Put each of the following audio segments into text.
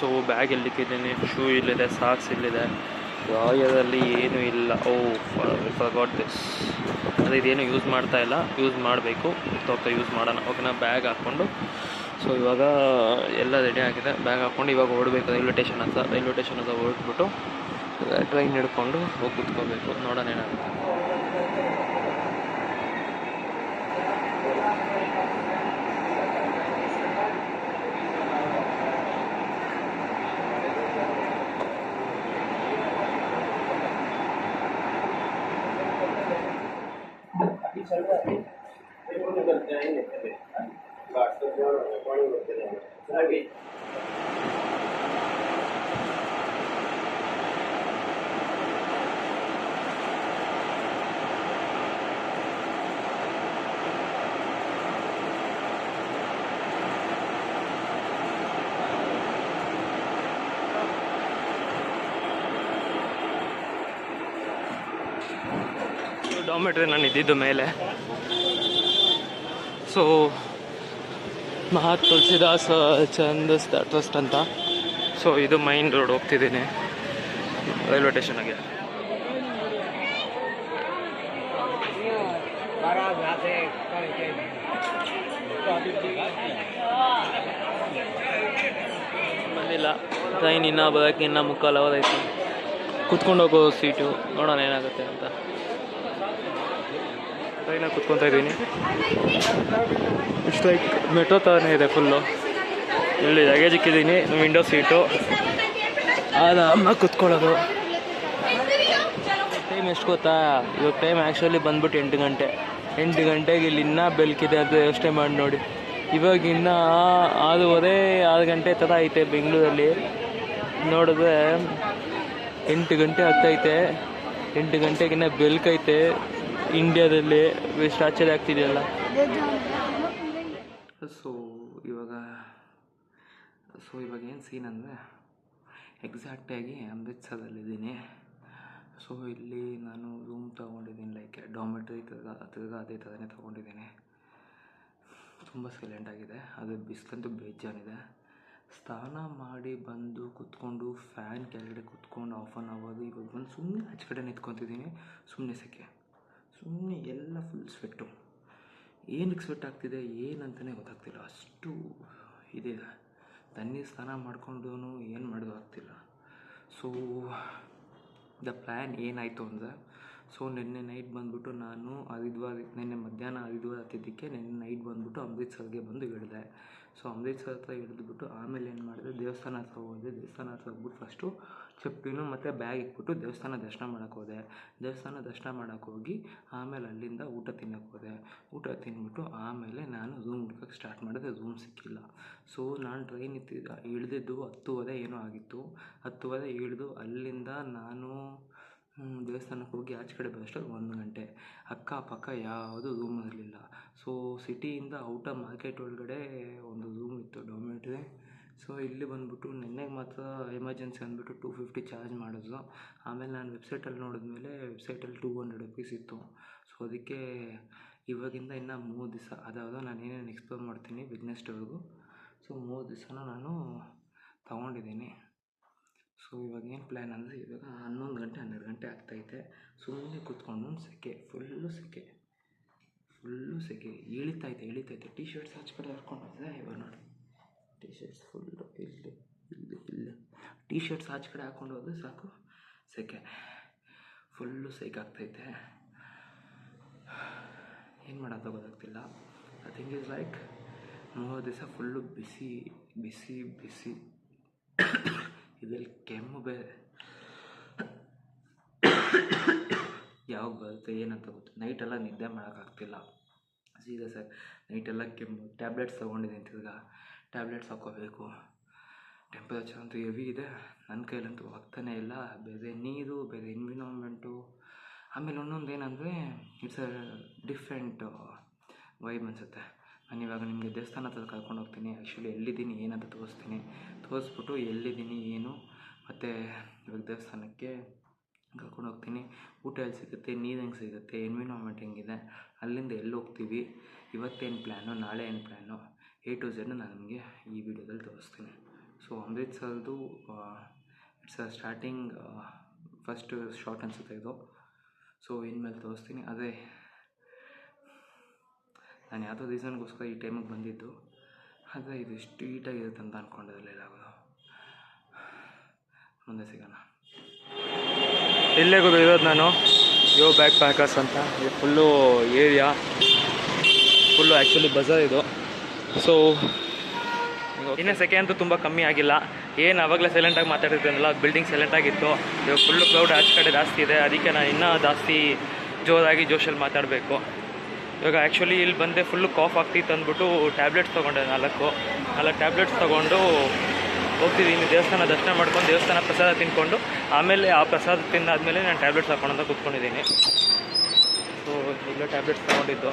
So bag ಎಲ್ಲಿಕ್ಕಿದ್ದೀನಿ, shoe ಇಲ್ಲಿದೆ, socks ಇಲ್ಲಿದೆ, ಗಾಯದಲ್ಲಿ ಏನೂ ಇಲ್ಲ. Forgot this. ಅದು ಇದೇನು ಯೂಸ್ ಮಾಡ್ತಾ ಇಲ್ಲ, ಯೂಸ್ ಮಾಡಬೇಕು, ಹೋಗ್ತಾ ಯೂಸ್ ಮಾಡೋಣ. ಓಕೆನಾ, ಬ್ಯಾಗ್ ಹಾಕ್ಕೊಂಡು ಸೊ ಇವಾಗ ಎಲ್ಲ ರೆಡಿ ಆಗಿದೆ. ಬ್ಯಾಗ್ ಹಾಕ್ಕೊಂಡು ಇವಾಗ ಹೊರಡಬೇಕು ರೈಲ್ವೆ ಸ್ಟೇಷನ್ ಹತ್ರ ಹೊರಟ್ಬಿಟ್ಟು ಟ್ರೈನ್ ಹಿಡ್ಕೊಂಡು ಹೋಗಿ ಕೂತ್ಕೋಬೇಕು. ನೋಡೋಣ ಏನಾಗುತ್ತೆ. ಡಾಮೆಟ್ರಿ ನಾನು ಇದ್ದಿದ್ದು ಮೇಲೆ. ಸೊ ಮಹಾತ್ ತುಳಸಿದಾಸ್ ಚಂದ್ ಟ್ರಸ್ಟ್ ಅಂತ. ಸೊ ಇದು ಮೈನ್ ರೋಡ್ ಹೋಗ್ತಿದ್ದೀನಿ ರೈಲ್ವೆ ಸ್ಟೇಷನ್ಗೆ. ಬಂದಿಲ್ಲ ಟ್ರೈನ್, ಇನ್ನೂ ಬರೋಕ್ಕೆ ಇನ್ನೂ ಮುಕ್ಕಾಲು ಅವರ್ ಆಯಿತು. ಕುತ್ಕೊಂಡು ಹೋಗೋ ಸೀಟು, ನೋಡೋಣ ಏನಾಗುತ್ತೆ ಅಂತ. ಟ್ರೈನಾಗಿ ಕುತ್ಕೊತಾ ಇದ್ದೀನಿ. ಇಷ್ಟು ಲೈಕ್ ಮೆಟ್ರೋ ಥರನೇ ಇದೆ ಫುಲ್ಲು. ಇಲ್ಲಿ ಲಗೇಜ್ ಇಕ್ಕಿದ್ದೀನಿ, ವಿಂಡೋ ಸೀಟು, ಆರಾಮಾಗಿ ಕುತ್ಕೊಳ್ಳೋದು. ಟೈಮ್ ಎಷ್ಟು ಗೊತ್ತಾ? ಇವಾಗ ಟೈಮ್ ಆ್ಯಕ್ಚುಲಿ ಬಂದ್ಬಿಟ್ಟು 8 ಗಂಟೆ. 8 ಗಂಟೆಗೆ ಇಲ್ಲಿ ಇನ್ನೂ ಬೆಳಕಿದೆ ಅಂತ ಯೋಚನೆ ಮಾಡಿ ನೋಡಿ. ಇವಾಗ ಇನ್ನೂ 6:15 6 ಗಂಟೆ ಥರ ಐತೆ ಬೆಂಗಳೂರಲ್ಲಿ. ನೋಡಿದ್ರೆ 8 ಗಂಟೆ ಆಗ್ತೈತೆ. 8 ಗಂಟೆಗಿನ್ನ ಬೆಳಕೈತೆ ಇಂಡಿಯಾದಲ್ಲಿ. ಎಷ್ಟು ಆಶ್ಚರ್ಯ ಆಗ್ತಿದೆಯಲ್ಲ. ಸೊ ಇವಾಗ ಏನು ಸೀನ್ ಅಂದರೆ, ಎಕ್ಸಾಕ್ಟಾಗಿ ಅಮೃತ್ಸರಲ್ಲಿದ್ದೀನಿ. ಸೊ ಇಲ್ಲಿ ನಾನು ರೂಮ್ ತೊಗೊಂಡಿದ್ದೀನಿ, ಲೈಕ್ ಡಾಮೆಟ್ರಿ ತಿರ್ಗಾ ಅದೇ ಥರನೇ ತೊಗೊಂಡಿದ್ದೀನಿ. ತುಂಬ ಸೈಲೆಂಟಾಗಿದೆ. ಅದು ಬಿಸಿಲಂತೂ ಬೇಜಾನಿದೆ. ಸ್ನಾನ ಮಾಡಿ ಬಂದು ಕುತ್ಕೊಂಡು ಫ್ಯಾನ್ ಕೆಳಗಡೆ ಕುತ್ಕೊಂಡು ಆಫ್ ಆನ್ ಆಗೋದು. ಇವಾಗ ಬಂದು ಸುಮ್ಮನೆ ಆಚೆ ಕಡೆ ನಿಂತ್ಕೊತಿದ್ದೀನಿ. ಸುಮ್ಮನೆ ಸೆಕೆ, ಸುಮ್ಮನೆ ಎಲ್ಲ ಫುಲ್ ಸ್ವೆಟ್ಟು. ಏನಕ್ಕೆ ಸ್ವೆಟ್ ಆಗ್ತಿದೆ ಏನಂತಲೇ ಗೊತ್ತಾಗ್ತಿಲ್ಲ, ಅಷ್ಟು ಇದೆ. ತಣ್ಣೀರು ಸ್ನಾನ ಮಾಡ್ಕೊಂಡು ಏನು ಮಾಡೋದು ಆಗ್ತಿಲ್ಲ. ಸೊ ದ ಪ್ಲ್ಯಾನ್ ಏನಾಯಿತು ಅಂದರೆ, ಸೊ ನಿನ್ನೆ ನೈಟ್ ಬಂದುಬಿಟ್ಟು ನಾನು ನಿನ್ನೆ ಮಧ್ಯಾಹ್ನ ಹರಿದ್ವಾರ ಹತ್ತಿದ್ದಕ್ಕೆ ನಿನ್ನೆ ನೈಟ್ ಬಂದುಬಿಟ್ಟು ಅಮೃತ್ಸರ್ಗೆ ಬಂದು ಇಳಿದೆ. ಸೊ ಅಮೃತ್ಸರ ಹತ್ರ ಇಳಿದ್ಬಿಟ್ಟು ಆಮೇಲೆ ಏನು ಮಾಡಿದೆ, ದೇವಸ್ಥಾನ ಹತ್ರ ಹೋದೆ. ದೇವಸ್ಥಾನ ಹತ್ರ ಹೋಗ್ಬಿಟ್ಟು ಫಸ್ಟು ಚಪ್ಪಲಿನೂ ಮತ್ತು ಬ್ಯಾಗ್ ಇಟ್ಬಿಟ್ಟು ದೇವಸ್ಥಾನ ದರ್ಶನ ಮಾಡೋಕ್ಕೆ ಹೋದೆ. ದೇವಸ್ಥಾನ ದರ್ಶನ ಮಾಡೋಕ್ಕೆ ಹೋಗಿ ಆಮೇಲೆ ಅಲ್ಲಿಂದ ಊಟ ತಿನ್ನೋಕ್ಕೆ ಹೋದೆ. ಊಟ ತಿಂದ್ಬಿಟ್ಟು ಆಮೇಲೆ ನಾನು ರೂಮ್ ಹುಡ್ಕೋಕ್ಕೆ ಸ್ಟಾರ್ಟ್ ಮಾಡಿದೆ. ರೂಮ್ ಸಿಕ್ಕಿಲ್ಲ. ಸೊ ನಾನು ಟ್ರೈನ್ ಇಳಿದಿದ್ದು 10:15 ಏನೋ ಆಗಿತ್ತು. 10:15 ಇಳಿದು ಅಲ್ಲಿಂದ ನಾನು ದೇವಸ್ಥಾನಕ್ಕೆ ಹೋಗಿ ಆಚೆ ಕಡೆ ಬರೋಷ್ಟರಲ್ಲಿ 1 ಗಂಟೆ. ಅಕ್ಕಪಕ್ಕ ಯಾವುದು ರೂಮ್ ಇರಲಿಲ್ಲ. ಸೊ ಸಿಟಿಯಿಂದ ಔಟ ಮಾರ್ಕೆಟ್ ಒಳಗಡೆ ಒಂದು ರೂಮ್ ಇತ್ತು, ಡಾಮೆಟ್ರಿ. ಸೊ ಇಲ್ಲಿ ಬಂದುಬಿಟ್ಟು ನೆನ್ನೆಗೆ ಮಾತ್ರ ಎಮರ್ಜೆನ್ಸಿ ಅಂದ್ಬಿಟ್ಟು 250 ಚಾರ್ಜ್ ಮಾಡಿದ್ರು. ಆಮೇಲೆ ನಾನು ವೆಬ್ಸೈಟಲ್ಲಿ ನೋಡಿದ್ಮೇಲೆ ವೆಬ್ಸೈಟಲ್ಲಿ 200 ರುಪೀಸ್ ಇತ್ತು. ಸೊ ಅದಕ್ಕೆ ಇವಾಗಿಂದ ಇನ್ನು 3 ದಿವಸ ಅದಾವುದು ನಾನು ಏನೇನು ಎಕ್ಸ್ಪ್ಲೋರ್ ಮಾಡ್ತೀನಿ ವೆಡ್ನೆಸ್ಡೇವರೆಗೂ. ಸೊ 3 ದಿವಸನ ನಾನು ತೊಗೊಂಡಿದ್ದೀನಿ. ಸೊ ಇವಾಗ ಏನು ಪ್ಲ್ಯಾನ್ ಅಂದರೆ, ಇವಾಗ 11 ಗಂಟೆ 12 ಗಂಟೆ ಆಗ್ತೈತೆ. ಸುಮ್ಮನೆ ಕೂತ್ಕೊಂಡು ಫುಲ್ಲು ಸೆಕೆ ಇಳಿತೈತೆ. ಟೀ ಶರ್ಟ್ಸ್ ಆಚೆ ಕಡೆ ಹಾಕ್ಕೊಂಡು ಹೋದರೆ ಇವಾಗ ನೋಡಿ, ಟೀ ಶರ್ಟ್ಸ್ ಫುಲ್ಲು ಇಲ್ಲಿ ಟೀ ಶರ್ಟ್ಸ್ ಆಚೆ ಕಡೆ ಹಾಕ್ಕೊಂಡು ಹೋದರೆ ಸಾಕು, ಸೆಕೆ ಫುಲ್ಲು ಸೆಕೆ ಆಗ್ತೈತೆ. ಏನು ಮಾಡೋದು ಗೊತ್ತಾಗ್ತಿಲ್ಲ. ಐ ಥಿಂಕ್ ಇಸ್ ಲೈಕ್ 3 ದಿವಸ ಫುಲ್ಲು ಬಿಸಿ ಇದರಲ್ಲಿ ಕೆಮ್ಮು ಬೇರೆ ಯಾವಾಗ ಬರುತ್ತೆ ಏನಂತ ಗೊತ್ತು. ನೈಟೆಲ್ಲ ನಿದ್ದೆ ಮಾಡೋಕ್ಕಾಗ್ತಿಲ್ಲ. ಸೀರಿಯಸ್ ಆಗಿ ನೈಟೆಲ್ಲ ಕೆಮ್ಮು. ಟ್ಯಾಬ್ಲೆಟ್ಸ್ ತೊಗೊಂಡಿದ್ದೀನಿ, ತಿರ್ಗಾ ಟ್ಯಾಬ್ಲೆಟ್ಸ್ ಹಾಕ್ಕೋಬೇಕು. ಟೆಂಪರೇಚರ್ ಅಂತೂ ಹೆವಿ ಇದೆ. ನನ್ನ ಕೈಲಂತೂ ಆಗ್ತಾನೇ ಇಲ್ಲ. ಬೇರೆ ನೀರು, ಬೇರೆ ಎನ್ವಿರಾನ್ಮೆಂಟು. ಆಮೇಲೆ ಒಂದೊಂದು ಏನಂದರೆ, ಇಟ್ಸ್ ಅ ಡಿಫ್ರೆಂಟ್ ವೈಬ್ ಅನಿಸುತ್ತೆ. ನಾನಿವಾಗ ನಿಮಗೆ ದೇವಸ್ಥಾನ ಹತ್ರ ಕರ್ಕೊಂಡು ಹೋಗ್ತೀನಿ. ಆ್ಯಕ್ಚುಲಿ ಎಲ್ಲಿದ್ದೀನಿ ಏನಂತ ತೋರಿಸ್ಬಿಟ್ಟು ಎಲ್ಲಿದ್ದೀನಿ ಏನು, ಮತ್ತು ಇವಾಗ ದೇವಸ್ಥಾನಕ್ಕೆ ಕರ್ಕೊಂಡು ಹೋಗ್ತೀನಿ. ಊಟ ಎಲ್ಲಿ ಸಿಗುತ್ತೆ, ನೀರು ಹೆಂಗೆ ಸಿಗುತ್ತೆ, ಎನ್ವಿರಾನ್ಮೆಂಟ್ ಹೆಂಗಿದೆ, ಅಲ್ಲಿಂದ ಎಲ್ಲಿ ಹೋಗ್ತೀವಿ, ಇವತ್ತೇನು ಪ್ಲ್ಯಾನು, ನಾಳೆ ಏನು ಪ್ಲ್ಯಾನು, A to Z ನಾನು ನಿಮಗೆ ಈ ವಿಡಿಯೋದಲ್ಲಿ ತೋರಿಸ್ತೀನಿ. ಸೊ ಅಮೃತ್ಸರ್ದು it's a starting first shot ಅನಿಸುತ್ತೆ ಇದು. ಸೊ ಇನ್ಮೇಲೆ ತೋರಿಸ್ತೀನಿ. ಅದೇ ನಾನು ಯಾವುದೋ ರೀಸನ್ಗೋಸ್ಕರ ಈ ಟೈಮಿಗೆ ಬಂದಿದ್ದು, ಆದರೆ ಇದು ಇಷ್ಟು ಹೀಟಾಗಿರುತ್ತೆ ಅಂತ ಅಂದ್ಕೊಂಡಿರಲಿಲ್ಲ. ಮುಂದೆ ಸಿಗೋಣ. ಇಲ್ಲೇ ಇರೋದು ನಾನು ಯೋ ಬ್ಯಾಕ್ ಪ್ಯಾಕರ್ಸ್ ಅಂತ. ಇದು full area, full actually Bazaar ಇದು. ಸೊ ಇನ್ನೇ ಸೆಕೆ ಅಂತೂ ತುಂಬ ಕಮ್ಮಿ ಆಗಿಲ್ಲ. ಏನು ಆವಾಗಲೇ ಸೈಲೆಂಟಾಗಿ ಮಾತಾಡ್ತಿದ್ದೀನಲ್ಲ, ಬಿಲ್ಡಿಂಗ್ ಸೈಲೆಂಟಾಗಿತ್ತು. ಇವಾಗ ಫುಲ್ಲು ಕ್ರೌಡ್ ಆಚೆ ಕಡೆ ಜಾಸ್ತಿ ಇದೆ. ಅದಕ್ಕೆ ನಾನು ಇನ್ನೂ ಜಾಸ್ತಿ ಜೋರಾಗಿ ಜೋಶಲ್ಲಿ ಮಾತಾಡಬೇಕು. ಇವಾಗ ಆ್ಯಕ್ಚುಲಿ ಇಲ್ಲಿ ಬಂದೆ ಫುಲ್ಲು ಕಾಫ್ ಆಗ್ತಿತ್ತು ಅಂದ್ಬಿಟ್ಟು ಟ್ಯಾಬ್ಲೆಟ್ಸ್ ತೊಗೊಂಡೆ, ನಾಲ್ಕು ಟ್ಯಾಬ್ಲೆಟ್ಸ್ ತೊಗೊಂಡು ಹೋಗ್ತಿದ್ದೀನಿ. ದೇವಸ್ಥಾನ ದರ್ಶನ ಮಾಡ್ಕೊಂಡು ದೇವಸ್ಥಾನ ಪ್ರಸಾದ ತಿಂದ್ಕೊಂಡು ಆಮೇಲೆ ಆ ಪ್ರಸಾದ ತಿಂದಾದ್ಮೇಲೆ ನಾನು ಟ್ಯಾಬ್ಲೆಟ್ಸ್ ಹಾಕ್ಕೊಂಡು ಕೂತ್ಕೊಂಡಿದ್ದೀನಿ. ಸೊ ಇಲ್ಲೇ ಟ್ಯಾಬ್ಲೆಟ್ಸ್ ತೊಗೊಂಡಿದ್ದು.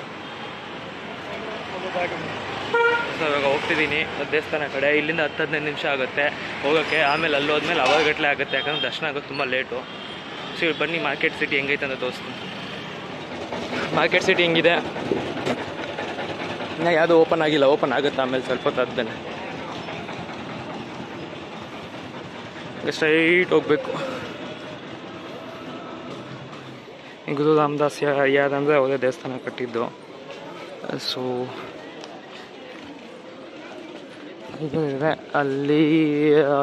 ಸೊ ಇವಾಗ ಹೋಗ್ತಿದ್ದೀನಿ ದೇವಸ್ಥಾನ ಕಡೆ. ಇಲ್ಲಿಂದ 10-15 ನಿಮಿಷ ಆಗುತ್ತೆ ಹೋಗೋಕ್ಕೆ. ಆಮೇಲೆ ಅಲ್ಲಿ ಹೋದ್ಮೇಲೆ ಅವರ್ಗಟ್ಟಲೆ ಆಗುತ್ತೆ, ಯಾಕಂದರೆ ದರ್ಶನ ಆಗೋದು ತುಂಬ ಲೇಟು. ಸೊ ಬನ್ನಿ ಮಾರ್ಕೆಟ್ ಸಿಟಿ ಹೆಂಗೈತೆ ಅಂತ ತೋರಿಸ್ತೀನಿ. ಮಾರ್ಕೆಟ್ ಸಿಟಿ ಹೆಂಗಿದೆ, ಇನ್ನು ಯಾವುದೂ ಓಪನ್ ಆಗಿಲ್ಲ. ಓಪನ್ ಆಗುತ್ತೆ ಆಮೇಲೆ ಸ್ವಲ್ಪ ಹೊತ್ತಾದ್ಮೇಲೆ. ಸ್ಟ್ರೈಟ್ ಹೋಗಬೇಕು. ಗುರು ರಾಮದಾಸ್ ಯಾರಂದರೆ ಅವರೇ ದೇವಸ್ಥಾನ ಕಟ್ಟಿದ್ದು. ಸೊ ಇದು ಇದೆ ಅಲ್ಲಿ.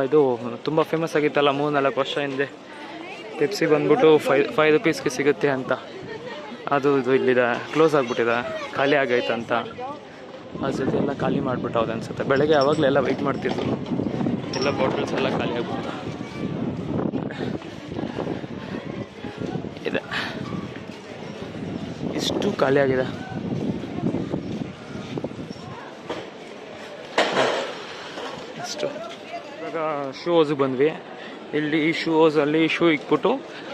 ಇದು ತುಂಬ ಫೇಮಸ್ ಆಗಿತ್ತಲ್ಲ 3-4 ವರ್ಷ ಹಿಂದೆ, ಪೆಪ್ಸಿ ಬಂದ್ಬಿಟ್ಟು 5 ರೂಪೀಸ್ಗೆ ಸಿಗುತ್ತೆ ಅಂತ. ಅದು ಇದು ಇಲ್ಲಿದೆ, ಕ್ಲೋಸ್ ಆಗಿಬಿಟ್ಟಿದೆ, ಖಾಲಿ ಆಗೈತೆ ಅಂತ. ಆ ಜೊತೆ ಎಲ್ಲ ಖಾಲಿ ಮಾಡಿಬಿಟ್ಟು ಅವ್ರು ಅನಿಸುತ್ತೆ. ಬೆಳಗ್ಗೆ ಆವಾಗಲೆಲ್ಲ ವೆಯ್ಟ್ ಮಾಡ್ತಿದ್ರು, ಎಲ್ಲ ಬಾಟಲ್ಸ್ ಎಲ್ಲ ಖಾಲಿ ಆಗ್ಬಿಟ್ಟಿದೆ. ಇದೆ ಇಷ್ಟು ಖಾಲಿ ಆಗಿದೆ. ಅಷ್ಟು. ಇವಾಗ ಶೂ ಹೌಸಿಗೆ ಬಂದ್ವಿ. ಇಲ್ಲಿ ಈ ಶೂ ಹೌಸಲ್ಲಿ ಶೂ ಇಕ್ಬಿಟ್ಟು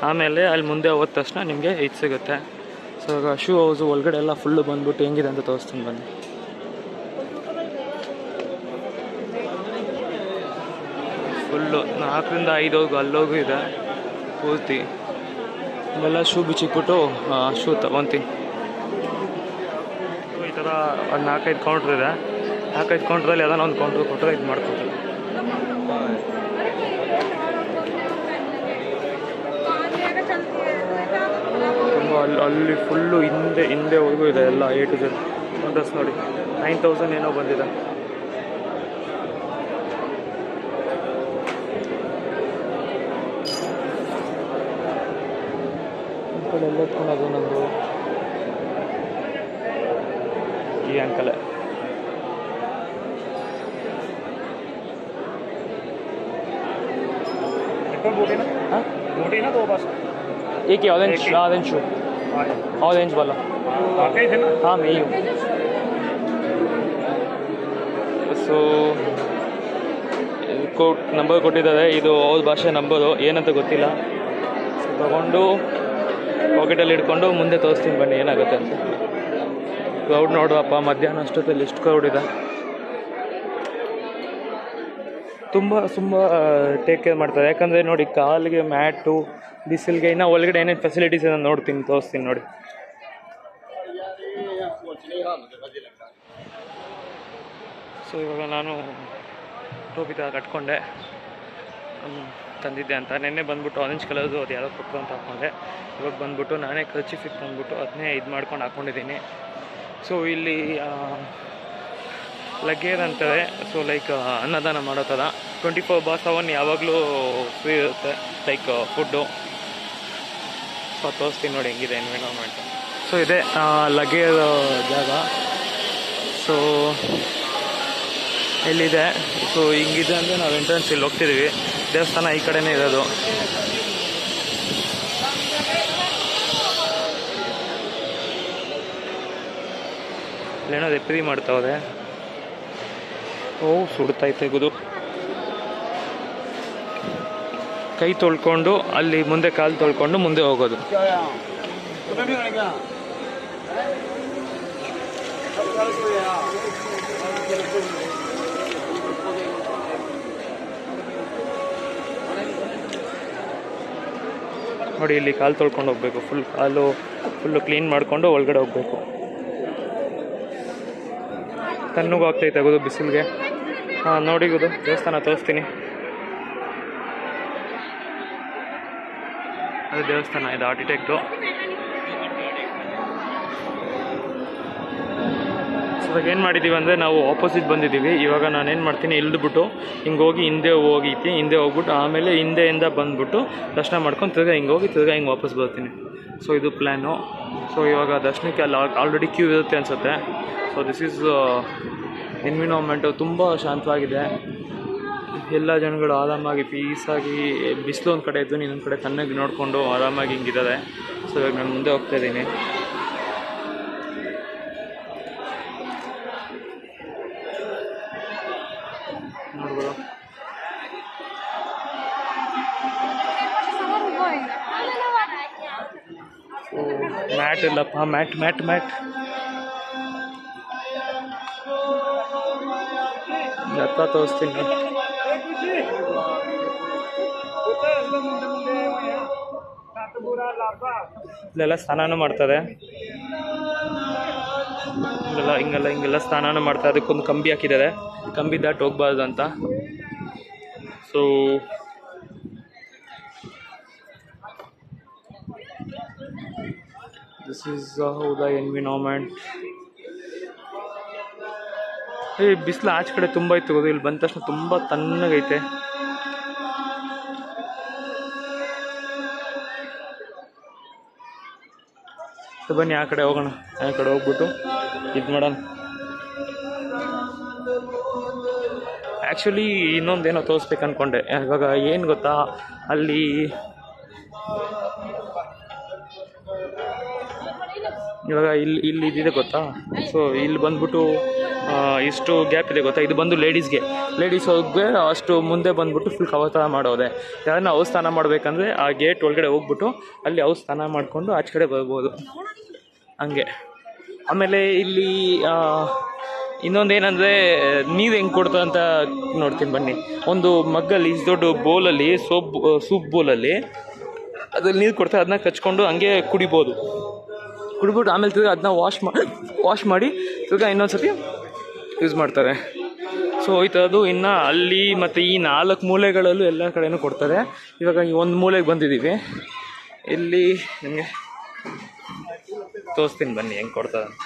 ಆಮೇಲೆ ಅಲ್ಲಿ ಮುಂದೆ ಹೋದ ತಕ್ಷಣ ನಿಮಗೆ ಇದು ಸಿಗುತ್ತೆ. ಸೊ ಇವಾಗ ಶೂ ಹೌಸು ಒಳಗಡೆ ಎಲ್ಲ ಫುಲ್ಲು ಬಂದ್ಬಿಟ್ಟು ಹೆಂಗಿದೆ ಅಂತ ತೋರಿಸ್ತೀನಿ ಬನ್ನಿ. ಫುಲ್ಲು 4-5 ಅಲ್ಲೋಗೂ ಇದೆ ಪೂರ್ತಿ. ಇಲ್ಲೆಲ್ಲ ಶೂ ಬಿಚ್ಚಿಕ್ಬಿಟ್ಟು ಶೂ ತೊಗೊತೀನಿ. ಈ ಥರ ಒಂದು 4-5 ಕೌಂಟ್ರ್ ಇದೆ. 4-5 ಕೌಂಟ್ರಲ್ಲಿ ಯಾವ್ದಾನ ಒಂದು ಕೌಂಟ್ರ್ ಕೊಟ್ಟರೆ ಇದು ಮಾಡ್ಕೊತಾರೆ. ತುಂಬ ಅಲ್ಲಿ ಫುಲ್ಲು ಹಿಂದೆವರೆಗೂ ಇದೆ ಎಲ್ಲ A to Z. ಒಂದು ನೋಡಿ 9,000 ಏನೋ ಬಂದಿದೆ. ಎಲ್ಲ ಎತ್ಕೊಳ್ಳೋದು ನಂದು ಈ ಅಂಕಲ್. एक ही ऑरेंज शू ऑरेंज वाला. हाँ मैं ही हूँ. ಸೊ ನಂಬರ್ ಕೊಟ್ಟಿದ್ದಾರೆ. ಇದು ಅವ್ರ ಭಾಷೆ ನಂಬರು, ಏನಂತ ಗೊತ್ತಿಲ್ಲ. ಸೊ ತೊಗೊಂಡು ಪಾಕೆಟಲ್ಲಿ ಇಟ್ಕೊಂಡು ಮುಂದೆ ತೋರಿಸ್ತೀನಿ ಬನ್ನಿ ಏನಾಗುತ್ತೆ ಅಂತ. ಕ್ರೌಡ್ ನೋಡುವಪ್ಪ, ಮಧ್ಯಾಹ್ನ ಅಷ್ಟೊತ್ತಲ್ಲಿ ಎಷ್ಟು ಕ್ರೌಡ್ ಇದೆ. ತುಂಬ ಟೇಕ್ ಕೇರ್ ಮಾಡ್ತಾರೆ. ಯಾಕಂದರೆ ನೋಡಿ, ಕಾಲಿಗೆ ಮ್ಯಾಟು, ಬಿಸಿಲಿಗೆ, ಇನ್ನೂ ಒಳಗಡೆ ಏನೇನು ಫೆಸಿಲಿಟೀಸ್ ಇದೆ ನೋಡ್ತೀನಿ, ತೋರಿಸ್ತೀನಿ ನೋಡಿ. ಸೊ ಇವಾಗ ನಾನು ಟೋಪಿ ಥರ ಕಟ್ಕೊಂಡೆ, ತಂದಿದ್ದೆ ಅಂತ. ನೆನ್ನೆ ಬಂದ್ಬಿಟ್ಟು ಆರೆಂಜ್ ಕಲರ್ದು ಅದು ಯಾರೋ ಕೊಟ್ಟರು ಅಂತ ಹಾಕ್ಕೊಂಡೆ. ಇವಾಗ ಬಂದ್ಬಿಟ್ಟು ನಾನೇ ಖರ್ಚಿಫಿಕ್ ತಂದ್ಬಿಟ್ಟು ಅದನ್ನೇ ಇದು ಮಾಡ್ಕೊಂಡು ಹಾಕ್ಕೊಂಡಿದ್ದೀನಿ. ಸೊ ಇಲ್ಲಿ ಲಗೇಜ್ ಅಂತಾರೆ. ಸೊ ಲೈಕ್ ಅನ್ನದಾನ ಮಾಡೋ ಥರ 24/7 ಯಾವಾಗಲೂ ಫ್ರೀ ಇರುತ್ತೆ, ಲೈಕ್ ಫುಡ್ಡು. ಸೊ ತೋರಿಸ್ತೀನಿ ನೋಡಿ ಹೆಂಗಿದೆ ಎನ್ವಿರಾನ್ಮೆಂಟ್. ಸೊ ಇದೆ ಲಗೇಜ್ ಜಾಗ. ಸೊ ಇಲ್ಲಿದೆ. ಸೊ ಹಿಂಗಿದೆ ಅಂದರೆ ನಾವು ಎಂಟ್ರೆನ್ಸ್ ಇಲ್ಲಿ ಹೋಗ್ತಿದ್ದೀವಿ. ದೇವಸ್ಥಾನ ಈ ಕಡೆನೇ ಇರೋದು. ಇಲ್ಲೇನೋ ರೆಪ್ರಿ ಮಾಡ್ತಾವ್ರೆ. ಓ ಸುಡ್ತೈತೆ ಗುರು. ಕೈ ತೊಳ್ಕೊಂಡು ಅಲ್ಲಿ ಮುಂದೆ ಕಾಲು ತೊಳ್ಕೊಂಡು ಮುಂದೆ ಹೋಗೋದು. ನೋಡಿ ಇಲ್ಲಿ ಕಾಲು ತೊಳ್ಕೊಂಡು ಹೋಗ್ಬೇಕು. ಫುಲ್ಲು ಕ್ಲೀನ್ ಮಾಡಿಕೊಂಡು ಒಳಗಡೆ ಹೋಗ್ಬೇಕು. ತಣ್ಣಗೆ ಆಗ್ತೈತೆ ಆಗೋದು ಬಿಸಿಲಿಗೆ. ನೋಡಿ ಇದು ದೇವಸ್ಥಾನ ತೋರಿಸ್ತೀನಿ. ಅದು ದೇವಸ್ಥಾನ, ಇದು ಆರ್ಕಿಟೆಕ್ಟು. ಇವಾಗ ಏನು ಮಾಡಿದ್ದೀವಿ ಅಂದರೆ ನಾವು ಆಪೋಸಿಟ್ ಬಂದಿದ್ದೀವಿ. ಇವಾಗ ನಾನೇನು ಮಾಡ್ತೀನಿ, ಇಳಿದ್ಬಿಟ್ಟು ಹಿಂಗೆ ಹೋಗಿ ಹಿಂದೆ ಹೋಗ್ಬಿಟ್ಟು ಆಮೇಲೆ ಹಿಂದೆಯಿಂದ ಬಂದುಬಿಟ್ಟು ದರ್ಶನ ಮಾಡ್ಕೊಂಡು ತಿರ್ಗಾ ಹಿಂಗೆ ಹೋಗಿ ತಿರ್ಗಾ ಹಿಂಗೆ ವಾಪಸ್ ಬರ್ತೀನಿ. ಸೊ ಇದು ಪ್ಲ್ಯಾನು. ಸೊ ಇವಾಗ ದರ್ಶನಕ್ಕೆ ಅಲ್ಲಿ ಆಲ್ರೆಡಿ ಕ್ಯೂ ಇರುತ್ತೆ ಅನಿಸುತ್ತೆ. ಸೊ ದಿಸ್ ಈಸ್ ಎನ್ವಿರಾನ್ಮೆಂಟು ತುಂಬ ಶಾಂತವಾಗಿದೆ. ಎಲ್ಲ ಜನಗಳು ಆರಾಮಾಗಿ ಪೀಸಾಗಿ, ಬಿಸಿಲು ಒಂದು ಕಡೆ ಇದ್ದು ಇನ್ನೊಂದು ಕಡೆ ತಣ್ಣಗೆ ನೋಡಿಕೊಂಡು ಆರಾಮಾಗಿ ಹಿಂಗಿದ್ದಾರೆ. ಸೊ ಇವಾಗ ನಾನು ಮುಂದೆ ಹೋಗ್ತಾ ಇದ್ದೀನಿ. ನೋಡ್ಬೋದು ಮ್ಯಾಟ್ ಇಲ್ಲಪ್ಪ, ಮ್ಯಾಟ್ ಮ್ಯಾಟ್ ಮ್ಯಾಟ್ ಎತ್ತ ತೋರಿಸ್ತೀನಿ. ಇಲ್ಲೆಲ್ಲ ಸ್ನಾನ ಮಾಡ್ತಾರೆ, ಹಿಂಗೆಲ್ಲ ಸ್ನಾನ ಮಾಡ್ತಾರೆ. ಅದಕ್ಕೊಂದು ಕಂಬಿ ಹಾಕಿದ್ದಾರೆ, ಕಂಬಿ ದಾಟ್ ಹೋಗ್ಬಾರ್ದು ಅಂತ. So this is how the environment. ಬಿಸಿಲು ಆಚೆ ಕಡೆ ತುಂಬ ಇತ್ತು, ಇಲ್ಲಿ ಬಂದ ತಕ್ಷಣ ತುಂಬ ತಣ್ಣಗೈತೆ. ಬನ್ನಿ ಆ ಕಡೆ ಹೋಗೋಣ, ಆ ಕಡೆ ಹೋಗ್ಬಿಟ್ಟು ಇದು ಮಾಡೋಣ. ಆ್ಯಕ್ಚುಲಿ ಇನ್ನೊಂದೇನೋ ತೋರಿಸ್ಬೇಕು ಅಂದ್ಕೊಂಡೆ. ಇವಾಗ ಏನು ಗೊತ್ತಾ, ಅಲ್ಲಿ ಇವಾಗ ಇಲ್ಲಿ ಇದಿದೆ ಗೊತ್ತಾ. ಸೊ ಇಲ್ಲಿ ಬಂದ್ಬಿಟ್ಟು ಇಷ್ಟು ಗ್ಯಾಪ್ ಇದೆ ಗೊತ್ತಾ, ಇದು ಬಂದು ಲೇಡೀಸ್ ಹೋಗಿ ಅಷ್ಟು ಮುಂದೆ ಬಂದ್ಬಿಟ್ಟು ಫುಲ್ ಕವತಾರ ಮಾಡೋದೆ. ಯಾರನ್ನ ಅವ್ರು ಸ್ನಾನ ಮಾಡಬೇಕಂದ್ರೆ ಆ ಗೇಟ್ ಒಳಗಡೆ ಹೋಗ್ಬಿಟ್ಟು ಅಲ್ಲಿ ಅವ್ರು ಸ್ನಾನ ಮಾಡಿಕೊಂಡು ಆಚೆ ಕಡೆ ಬರ್ಬೋದು ಹಂಗೆ. ಆಮೇಲೆ ಇಲ್ಲಿ ಇನ್ನೊಂದೇನೆಂದರೆ ನೀರು ಹೆಂಗೆ ಕೊಡ್ತಾರೆ ಅಂತ ನೋಡ್ತೀನಿ ಬನ್ನಿ. ಒಂದು ಮಗ್ಗಲ್ಲಿ ಇಷ್ಟು ದೊಡ್ಡ ಬೌಲಲ್ಲಿ ಸೂಪ್ ಬೌಲಲ್ಲಿ ಅದ್ರಲ್ಲಿ ನೀರು ಕೊಡ್ತಾರೆ, ಅದನ್ನ ಕಚ್ಕೊಂಡು ಹಂಗೆ ಕುಡಿಬಿಟ್ಟು ಆಮೇಲೆ ತಿರ್ಗಿ ಅದನ್ನ ವಾಶ್ ಮಾಡಿ ತಿರ್ಗಿ ಇನ್ನೊಂದು ಸರ್ತಿ ಯೂಸ್ ಮಾಡ್ತಾರೆ. ಸೊ ಈ ಥರದ್ದು ಇನ್ನು ಅಲ್ಲಿ ಮತ್ತು ಈ 4 ಮೂಲೆಗಳಲ್ಲೂ ಎಲ್ಲ ಕಡೆಯೂ ಕೊಡ್ತಾರೆ. ಇವಾಗ ಈ ಒಂದು ಮೂಲೆಗೆ ಬಂದಿದ್ದೀವಿ, ಇಲ್ಲಿ ನಿಮಗೆ ತೋರಿಸ್ತೀನಿ ಬನ್ನಿ ಹೆಂಗೆ ಕೊಡ್ತಾರೆ ಅಂತ.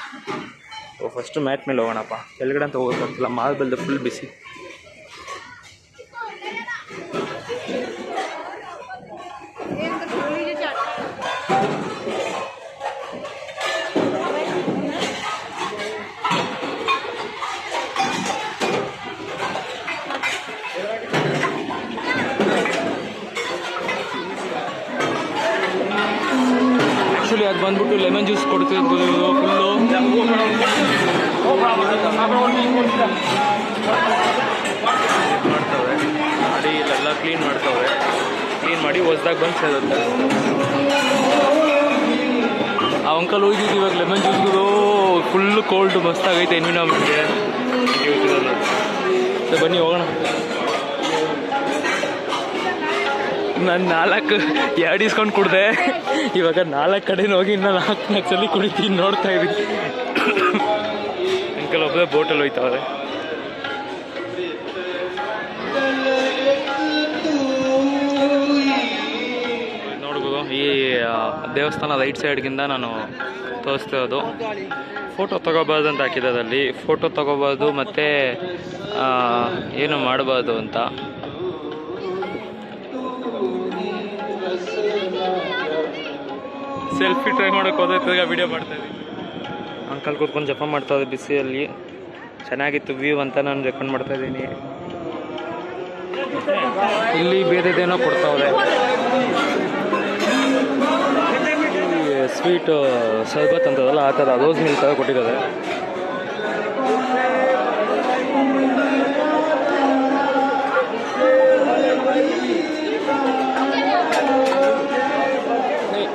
ಸೊ ಫಸ್ಟು ಮ್ಯಾಟ್ ಮೇಲೆ ಹೋಗೋಣಪ್ಪ, ಕೆಳಗಡೆ ಅಂತ ಹೋಗೋಕ್ಕಾಗ್ತಿಲ್ಲ, ಮಾರ್ಬಲ್ದು ಫುಲ್ ಬಿಸಿ. ಆ್ಯಕ್ಚುಲಿ ಅದು ಬಂದ್ಬಿಟ್ಟು ಲೆಮನ್ ಜ್ಯೂಸ್ ಕೊಡ್ತಿದ್ದು ಫುಲ್ಲು ಮಾಡ್ತವೆ ಮಾಡಿ, ಇಲ್ಲೆಲ್ಲ ಕ್ಲೀನ್ ಮಾಡ್ತವೆ. ಕ್ಲೀನ್ ಮಾಡಿ ಹೊಸ್ದಾಗಿ ಬಂದು ಸೇರುತ್ತೆ. ಆ ಅಂಕಲ್ ಹೋಗಿದ್ದು ಇವಾಗ ಲೆಮನ್ ಜ್ಯೂಸ್ಗಳು ಫುಲ್ಲು ಕೋಲ್ಡ್ ಮಸ್ತಾಗೈತೆ ಎನ್ವಿರಾನ್ಮೆಂಟ್ಗೆ. ಸೊ ಬನ್ನಿ ಹೋಗೋಣ. ನಾನು 2 ಇಸ್ಕೊಂಡು ಕುಡ್ದೆ, ಇವಾಗ 4 ಕಡೆ ಹೋಗಿ ಇನ್ನು 4 ಸಲ ಕುಡಿತೀನಿ, ನೋಡ್ತಾ ಇದ್ದೀನಿ. ಅಂಕಲ್ ಒಬ್ಬರೇ ಬೋಟಲ್ಲಿ ಹೋಯ್ತವ್ರೆ. ನೋಡ್ಬೋದು ಈ ದೇವಸ್ಥಾನ ರೈಟ್ ಸೈಡ್ಗಿಂದ ನಾನು ತೋರಿಸ್ತಿರೋದು. ಫೋಟೋ ತೊಗೋಬಾರ್ದು ಅಂತ ಹಾಕಿದ್ದಾರೆ ಅಲ್ಲಿ, ಫೋಟೋ ತೊಗೋಬಾರ್ದು ಮತ್ತು ಏನು ಮಾಡಬಾರ್ದು ಅಂತ. ಸೆಲ್ಫಿ ಟ್ರೈ ಮಾಡೋಕ್ಕೆ ಹೋದ್ರೆ ತಿರ್ಗಾ ವೀಡಿಯೋ ಮಾಡ್ತಾಯಿದ್ದೀನಿ. ಅಂಕಲ್ ಕೂತ್ಕೊಂಡು ಜಪ ಮಾಡ್ತಾಯಿದ್ದೆ ಬಿಸಿಯಲ್ಲಿ, ಚೆನ್ನಾಗಿತ್ತು ವ್ಯೂ ಅಂತ ನಾನು ರೆಕಮೆಂಡ್ ಮಾಡ್ತಾಯಿದ್ದೀನಿ. ಇಲ್ಲಿ ಬೇರೆದೇನೋ ಕೊಡ್ತಾವ್ರೆ, ಸ್ವೀಟ್ ಸರ್ಬತ್ ಅಂತದಲ್ಲ ಆ ಥರ ರೋಸ್ ಮಿಲ್ಕ್ ಥರ ಕೊಟ್ಟಿದ್ದಾರೆ.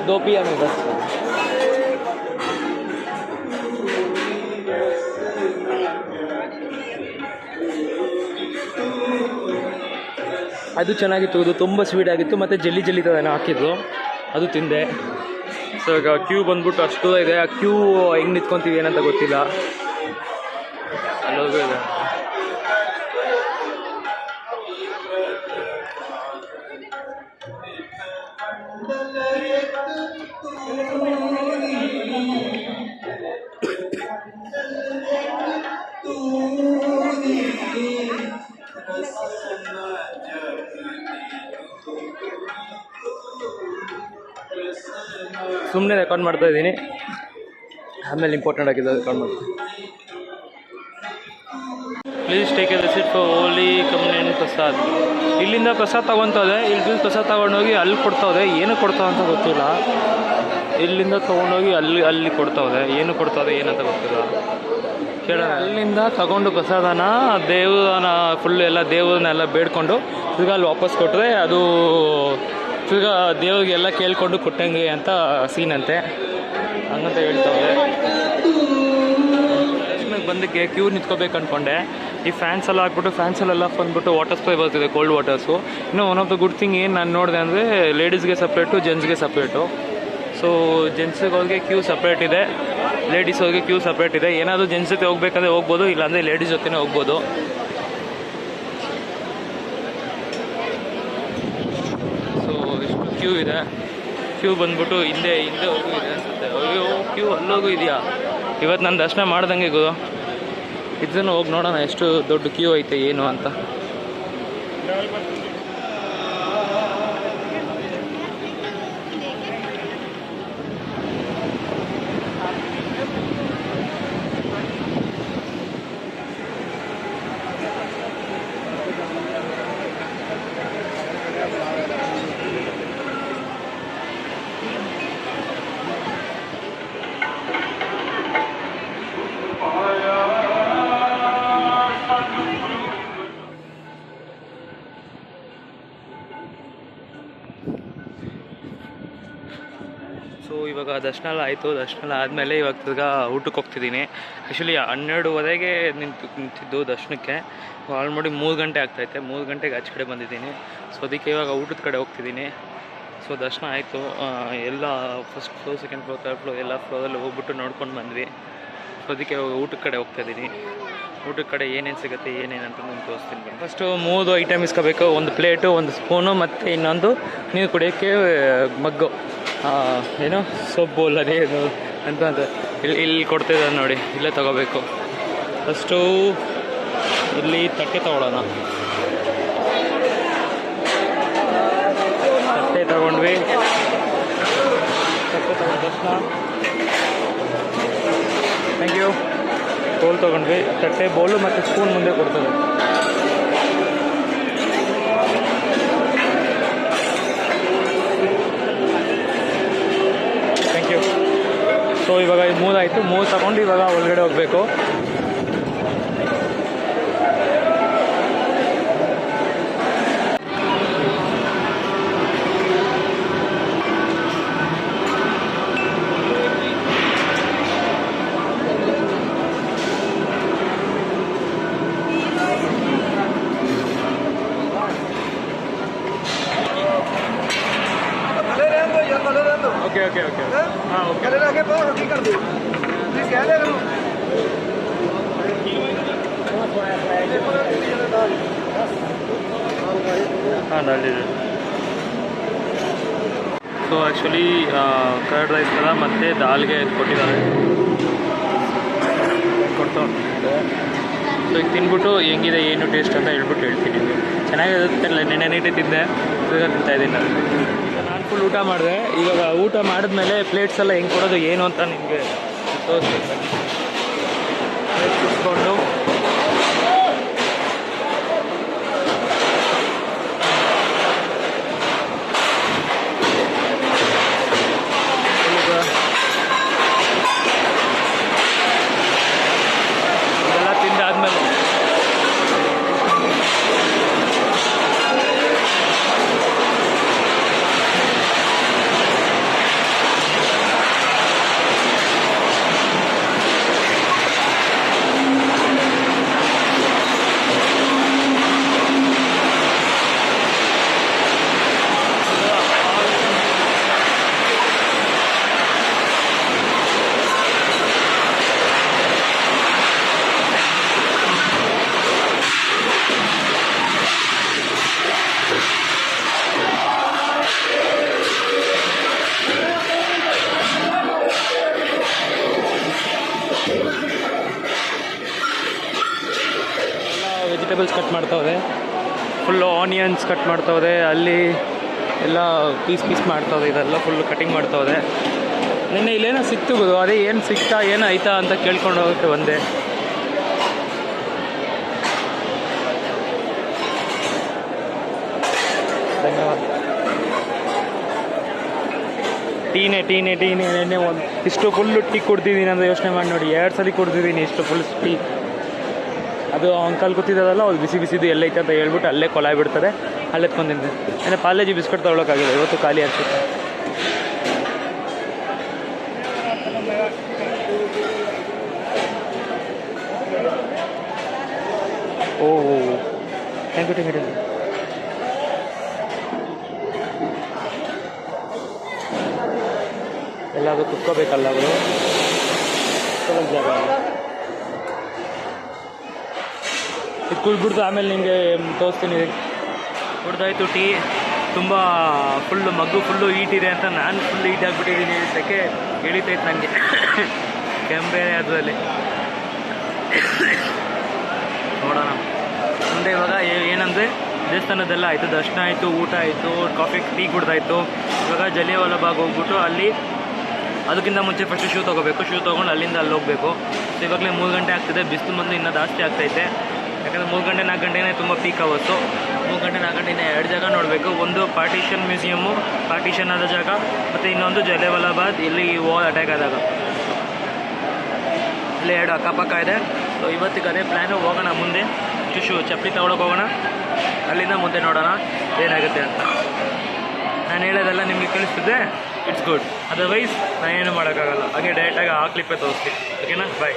दो पिया में बस. ಅದು ಚೆನ್ನಾಗಿತ್ತು, ಅದು ತುಂಬ ಸ್ವೀಟ್ ಆಗಿತ್ತು ಮತ್ತು ಜಲ್ಲಿ ಥರ ಹಾಕಿದ್ರು, ಅದು ತಿಂದೆ. ಸೊ ಈಗ ಕ್ಯೂ ಬಂದ್ಬಿಟ್ಟು ಅಷ್ಟು ಇದೆ. ಆ ಕ್ಯೂ ಹೆಂಗೆ ನಿಂತ್ಕೊತೀವಿ ಏನಂತ ಗೊತ್ತಿಲ್ಲ. ಅಲ್ಲೋಗೂ ಇದೆ. ಸುಮ್ಮನೆ ರೆಕಾರ್ಡ್ ಮಾಡ್ತಾ ಇದ್ದೀನಿ, ಆಮೇಲೆ ಇಂಪಾರ್ಟೆಂಟ್ ಆಗಿದ್ದು ರೆಕಾರ್ಡ್ ಮಾಡ್ತೀನಿ. Please take a receipt for holy communion prasad. ಇಲ್ಲಿಂದ ಪ್ರಸಾದ್ ತೊಗೊತದೆ, ಇಲ್ಲಿ ಪ್ರಸಾದ್ ತೊಗೊಂಡೋಗಿ ಅಲ್ಲಿ ಕೊಡ್ತಾವೆ. ಏನು ಕೊಡ್ತಾವೆ ಅಂತ ಗೊತ್ತಿಲ್ಲ. ಇಲ್ಲಿಂದ ತೊಗೊಂಡೋಗಿ ಅಲ್ಲಿ ಕೊಡ್ತಾವೆ. ಏನು ಕೊಡ್ತಾವೆ ಏನಂತ ಗೊತ್ತಿಲ್ಲ. ಕೇಳೋಣ. ಅಲ್ಲಿಂದ ತಗೊಂಡು ಪ್ರಸಾದನ ದೇವರನ್ನ ಫುಲ್ ಎಲ್ಲ ದೇವ್ರನ್ನೆಲ್ಲ ಬೇಡ್ಕೊಂಡು ತಿರ್ಗಾ ಅಲ್ಲಿ ವಾಪಸ್ ಕೊಟ್ಟರೆ ಅದು ತಿರ್ಗಾ ದೇವ್ರಿಗೆಲ್ಲ ಕೇಳ್ಕೊಂಡು ಕೊಟ್ಟಂಗೆ ಅಂತ ಸೀನಂತೆ, ಹಂಗಂತ ಹೇಳ್ತಾವೆ. ಬಂದಕ್ಕೆ ಕ್ಯೂ ನಿಂತ್ಕೋಬೇಕು ಅಂದ್ಕೊಂಡೆ. ಈ ಫ್ಯಾನ್ಸ್ ಎಲ್ಲ ಹಾಕ್ಬಿಟ್ಟು ಫ್ಯಾನ್ಸಲ್ಲೆಲ್ಲ ಬಂದ್ಬಿಟ್ಟು ವಾಟರ್ ಸ್ಪ್ರೇ ಬರ್ತಿದೆ, ಕೋಲ್ಡ್ ವಾಟರ್ಸು. ಇನ್ನು one of the good thing ಏನು ನಾನು ನೋಡಿದೆ ಅಂದರೆ ಲೇಡೀಸ್ಗೆ ಸಪ್ರೇಟು, ಜೆಂಟ್ಸ್ಗೆ ಸಪ್ರೇಟು. ಸೊ ಜೆಂಟ್ಸಿಗೆ ಅವ್ರಿಗೆ ಕ್ಯೂ ಸಪ್ರೇಟ್ ಇದೆ, ಲೇಡೀಸ್ ಅವ್ರಿಗೆ ಕ್ಯೂ ಸಪ್ರೇಟ್ ಇದೆ. ಏನಾದರೂ ಜೆಂಟ್ಸ್ ಜೊತೆ ಹೋಗ್ಬೇಕಂದ್ರೆ ಹೋಗ್ಬೋದು, ಇಲ್ಲಾಂದರೆ ಲೇಡೀಸ್ ಜೊತೆನೇ ಹೋಗ್ಬೋದು. ಸೊ ಇಷ್ಟು ಕ್ಯೂ ಇದೆ. ಕ್ಯೂ ಬಂದ್ಬಿಟ್ಟು ಹಿಂದೆವರೆಗೂ ಇದೆ ಅನಿಸುತ್ತೆ. ಅಯ್ಯೋ ಕ್ಯೂ ಅಲ್ಲೋಗೂ ಇದೆಯಾ? ಇವತ್ತು ನಾನು ದರ್ಶನ ಮಾಡ್ದಂಗೆ ಇದನ್ನು ಹೋಗಿ ನೋಡೋಣ ಎಷ್ಟು ದೊಡ್ಡ ಕ್ಯೂ ಐತೆ ಏನು ಅಂತ. ಸೊ ಇವಾಗ ದರ್ಶನ ಎಲ್ಲ ಆಯಿತು. ದರ್ಶನ ಎಲ್ಲ ಆದಮೇಲೆ ಇವಾಗ ತಿರ್ಗಾ ಊಟಕ್ಕೆ ಹೋಗ್ತಿದ್ದೀನಿ. ಆ್ಯಕ್ಚುಲಿ 12:30ಗೆ ನಿಂತಿದ್ದು ದರ್ಶನಕ್ಕೆ. ಆಲ್ಮೋಡಿ 3 ಗಂಟೆ ಆಗ್ತಾಯಿತ್ತೆ. 3 ಗಂಟೆಗೆ ಆಚೆ ಕಡೆ ಬಂದಿದ್ದೀನಿ. ಸೊ ಅದಕ್ಕೆ ಇವಾಗ ಊಟದ ಕಡೆ ಹೋಗ್ತಿದ್ದೀನಿ. ಸೊ ದರ್ಶನ ಆಯಿತು. ಎಲ್ಲ first floor, second floor, third floor ಎಲ್ಲ ಫ್ಲೋರಲ್ಲಿ ಹೋಗ್ಬಿಟ್ಟು ನೋಡ್ಕೊಂಡು ಬಂದ್ವಿ. ಸೊ ಅದಕ್ಕೆ ಇವಾಗ ಊಟದ ಕಡೆ ಹೋಗ್ತಾಯಿದ್ದೀನಿ. ಊಟದ ಕಡೆ ಏನೇನು ಸಿಗುತ್ತೆ ಏನೇನಂತ ನಾನು ತೋರಿಸ್ತೀನಿ. ಫಸ್ಟು 3 ಐಟಮ್ ಇಸ್ಕೋಬೇಕು. ಒಂದು ಪ್ಲೇಟು, ಒಂದು ಸ್ಪೂನು ಮತ್ತು ಇನ್ನೊಂದು ನೀರು ಕುಡಿಯೋಕ್ಕೆ ಮಗ್ಗು, ಏನು ಸೋಪ್ ಬೌಲ್ ಅದೇನು ಅಂತ ಇಲ್ಲಿ ಕೊಡ್ತಿದ್ದಾರೆ ನೋಡಿ, ಇಲ್ಲೇ ತೊಗೋಬೇಕು. ಫಸ್ಟು ಇಲ್ಲಿ ತಟ್ಟೆ ತೊಗೊಳ್ಳೋಣ. ತಟ್ಟೆ ತೊಗೊಂಡ್ವಿ. ತಟ್ಟೆ ತೊಗೊಂಡ ತಕ್ಷಣ ಥ್ಯಾಂಕ್ ಯು. ಬೌಲ್ ತೊಗೊಂಡ್ವಿ. ತಟ್ಟೆ, ಬೌಲು ಮತ್ತು ಸ್ಪೂನ್ ಮುಂದೆ ಕೊಡ್ತದೆ. Thank you. ಸೊ ಇವಾಗ ಇದು 3 ಆಯಿತು. 3 ತಗೊಂಡು ಇವಾಗ ಒಳಗಡೆ ಹೋಗಬೇಕು. ओके हाँ ओके हाँ डाल दीजिए. ಸೊ ಆ್ಯಕ್ಚುಲಿ ಕರ್ಡ್ ರೈಸ್ ಥರ ಮತ್ತು ದಾಲ್ಗೆ ಕೊಟ್ಟಿದ್ದಾರೆ, ಕೊಡ್ತಾ. ಸೊ ಈಗ ತಿಂದ್ಬಿಟ್ಟು ಹೆಂಗಿದೆ ಏನು ಟೇಸ್ಟ್ ಅಂತ ಹೇಳ್ಬಿಟ್ಟು ಹೇಳ್ತೀನಿ. ಚೆನ್ನಾಗಿರುತ್ತೆ. ನೆನ್ನೆ ನೈಟೇ ತಿಂದೆ, ತಿರ್ಗಾ ತಿಂತಾಯಿದ್ದೀನಿ ನಾನು. ನಾನು ಫುಲ್ ಊಟ ಮಾಡಿದೆ. ಇವಾಗ ಊಟ ಮಾಡಿದ್ಮೇಲೆ ಪ್ಲೇಟ್ಸ್ ಎಲ್ಲ ಹೆಂಗೆ ಕೊಡೋದು ಏನು ಅಂತ ನಿಮಗೆ ತೋರಿಸ್ಬೇಕು. ಪ್ಲೇಟ್ ಇಸ್ಕೊಂಡು ಇದೆಲ್ಲ ತಿಂದಾದ್ಮೇಲೆ ವೆಜಿಟೇಬಲ್ಸ್ ಕಟ್ ಮಾಡ್ತಾವ್ರೆ. ಫುಲ್ಲು ಆನಿಯನ್ಸ್ ಕಟ್ ಮಾಡ್ತಾವ್ರೆ. ಅಲ್ಲಿ ಎಲ್ಲ ಪೀಸ್ ಮಾಡ್ತಾವ್ರೆ. ಇದೆಲ್ಲ ಫುಲ್ಲು ಕಟಿಂಗ್ ಮಾಡ್ತಾವ್ರೆ. ನಿನ್ನೆ ಇಲ್ಲೇನೋ ಸಿಕ್ತು ಗುರು, ಅದೇ ಏನು ಸಿಗ್ತಾ ಏನು ಆಯ್ತಾ ಅಂತ ಕೇಳ್ಕೊಂಡು ಹೋಗೋಕ್ಕೆ ಒಂದೇ. ಧನ್ಯವಾದ. ಟೀನೇ ನೆನ್ನೆ ಒಂದು ಇಷ್ಟು ಫುಲ್ಲು ಟೀ ಕುಡ್ದಿದ್ದೀನಿ ಅಂತ ಯೋಚನೆ ಮಾಡಿ ನೋಡಿ. 2 ಸಲ ಕುಡ್ದಿದ್ದೀನಿ ಇಷ್ಟು ಫುಲ್ ಟೀ. ಅದು ಅಂಕಲ್ ಕೂತಿದ್ದಲ್ಲ, ಅದು ಬಿಸಿ ಬಿಸಿದು ಎಲ್ಲೈತೆ ಅಂತ ಹೇಳ್ಬಿಟ್ಟು ಅಲ್ಲೇ ಕೊಲಾಯ್ ಬಿಡ್ತಾರೆ, ಅಲ್ಲೇ ಎತ್ಕೊಂತಿದ್ದೆ. ಅಂದರೆ ಪಾರ್ಲೇಜಿ ಬಿಸ್ಕೆಟ್ ತೊಗೊಳಕ್ಕಾಗಿಲ್ಲ, ಇವತ್ತು ಖಾಲಿ ಆಗ್ತಿತ್ತು. ಓಹೋ ಥ್ಯಾಂಕ್ ಯು. ಎಲ್ಲಾದರೂ ಕುತ್ಕೋಬೇಕಲ್ಲ ಅವರು, ಜಾಗ ಇದು ಕುಡ್ಬಿಡ್ತು. ಆಮೇಲೆ ನಿಮಗೆ ತೋರಿಸ್ತೀನಿ. ಕುಡ್ದಾಯ್ತು ಟೀ, ತುಂಬ ಫುಲ್ಲು ಮಗ್ಗು ಫುಲ್ಲು ಹೀಟ್ ಇದೆ ಅಂತ ನಾನು ಫುಲ್ ಹೀಟ್ ಆಗಿಬಿಟ್ಟಿದ್ದೀನಿ. ಸೆಕೆ ಇಳಿತೈತೆ ನನಗೆ, ಕೆಂಪೇ ಅದರಲ್ಲಿ. ನೋಡೋಣ ಮುಂದೆ. ಇವಾಗ ಏನಂದರೆ ದೇವಸ್ಥಾನದೆಲ್ಲ ಆಯಿತು, ದರ್ಶನ ಆಯಿತು, ಊಟ ಆಯಿತು, ಕಾಫಿ ಟೀ ಕುಡ್ದಾಯಿತು. ಇವಾಗ ಜಲಿಯವಾಲಾ ಬಾಗ್ ಹೋಗ್ಬಿಟ್ಟು ಅಲ್ಲಿ ಅದಕ್ಕಿಂತ ಮುಂಚೆ ಫಸ್ಟು ಶೂ ತೊಗೋಬೇಕು. ಶೂ ತೊಗೊಂಡು ಅಲ್ಲಿಂದ ಅಲ್ಲಿ ಹೋಗಬೇಕು. ಸೊ ಇವಾಗಲೇ 3 ಗಂಟೆ ಆಗ್ತಿದೆ, ಬಿಸಿಲು ಮೊದಲು ಇನ್ನೂ ಜಾಸ್ತಿ ಆಗ್ತೈತೆ. ಯಾಕಂದರೆ 3 ಗಂಟೆ 4 ಗಂಟೆನೇ ತುಂಬ ಪೀಕ್ ಅವತ್ತು. 3 ಗಂಟೆ 4 ಗಂಟೆನೇ 2 ಜಾಗ ನೋಡಬೇಕು. ಒಂದು ಪಾರ್ಟಿಷನ್ ಮ್ಯೂಸಿಯಮ್ಮು, ಪಾರ್ಟಿಷನ್ ಆದ ಜಾಗ, ಮತ್ತು ಇನ್ನೊಂದು ಜಲಿಯವಾಲಾ ಬಾಗ್, ಇಲ್ಲಿ ವಾಲ್ ಅಟ್ಯಾಕ್ ಆದಾಗ. ಇಲ್ಲಿ 2 ಅಕ್ಕಪಕ್ಕ ಇದೆ. ಸೊ ಇವತ್ತಿಗೆ ಅದೇ ಪ್ಲ್ಯಾನು. ಹೋಗೋಣ ಮುಂದೆ, ಶೂ ಚಪ್ಪಲಿ ತೊಗೊಳಕ್ಕೆ ಹೋಗೋಣ, ಅಲ್ಲಿಂದ ಮುಂದೆ ನೋಡೋಣ ಏನಾಗುತ್ತೆ ಅಂತ. ನಾನು ಹೇಳೋದೆಲ್ಲ ನಿಮಗೆ ಕಳಿಸ್ತಿದ್ದೆ, ಇಟ್ಸ್ ಗುಡ್. ಅದರ್ವೈಸ್ ನಾನು ಏನು ಮಾಡೋಕ್ಕಾಗಲ್ಲ. ಹಾಗೆ ಡೈರೆಕ್ಟಾಗಿ ಆ ಕ್ಲಿಪ್ಪೇ ತೋರಿಸ್ತೀನಿ. ಓಕೆನಾ? ಬಾಯ್.